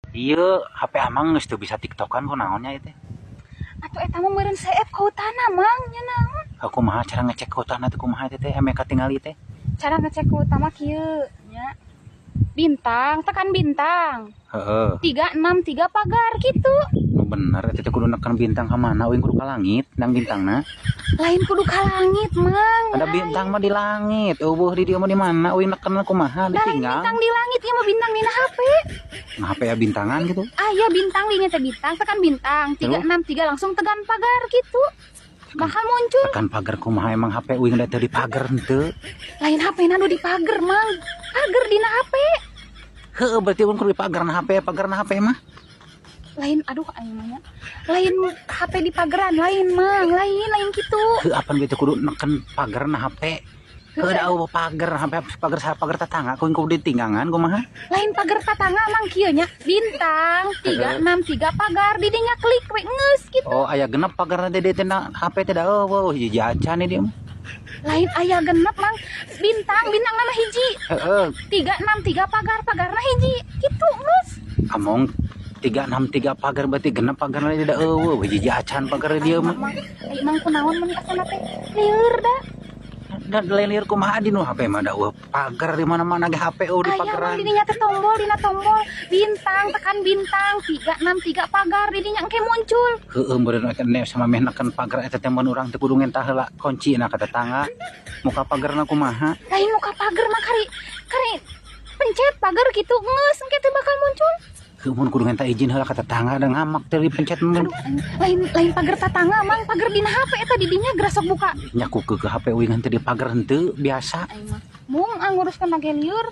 Iya, HP Amang geus teu bisa TikTokan ku naonnya itu. Atuh eta mah meureun save kautana mang nya naon. Aku mah cara ngecek kuotana teh kumaha teh teh ame katingali teh. Cara ngecek kautama kieu nya. Bintang, tekan bintang. Heeh. 363 pagar gitu. Nu bener eta teh kudu nekan bintang ka mana euy kudu ka langit nang bintangna. Lain kudu ka langit mang. Ada bintang mah di langit. Eueuh di dieu mah di mana euy neken kumaha Lain ditinggal. bintang di langit ieu mah bintang dina HP. Nah, HP ya bintangan gitu. Aya bintang di teh bintang, tekan bintang 363 langsung tekan pagar gitu. Bakal muncul. Tekan pagar kumaha emang HP euy nggak teu di pagar henteu. Lain HP na di pagar mang. Pagar dina HP. Heueuh berarti mun kudu di pagarna HP mah. Lain aduh aing mah nya. Lain HP di pageran lain mang, lain kitu. Heueuh apan beuh kudu neken pagarna HP. Heueuh da eueuh pagar HP pagar tetangga kudu ditinggangan kumaha? Lain pagar tetangga mang kieu nya. Bintang 363 pagar di dinya klik we geus gitu. Oh, aya genep pagarna teh teh HP teh da eueuh hiji acan dia mah. Lain aya genep mang bintang nama hiji. Heeh. 363 pagarna hiji gitu geus. Among 363 pagar berarti genep pagarna teh da eueuh hiji acan pagar dia mah. Mang kunaon mun asana teh lieur da. Dan lain kumaha di nu HP mah da eueuh pagar di mana-mana ge HP di pagaran. Aya di dinya teh tombol dina tombol bintang tekan bintang 363 pagar di dinya engke muncul. Heueuh meureun ene sama meh neken pagar eta teh mun urang teh kudu ngentah heula kuncina ka tetangga. Muka pagarna kumaha? Lain muka pagar mah kari pencet pagar gitu geus engke teh bakal muncul. Heueuh mun kudu ngentah izin heula ka tetangga da ngamak teh dipencet mun. Lain pagar tetangga mang pagar dina HP eta di dinya geus sok buka. Nyaku ke HP euy ngan teh di pagar henteu biasa. Mung nguruskeun lage lieur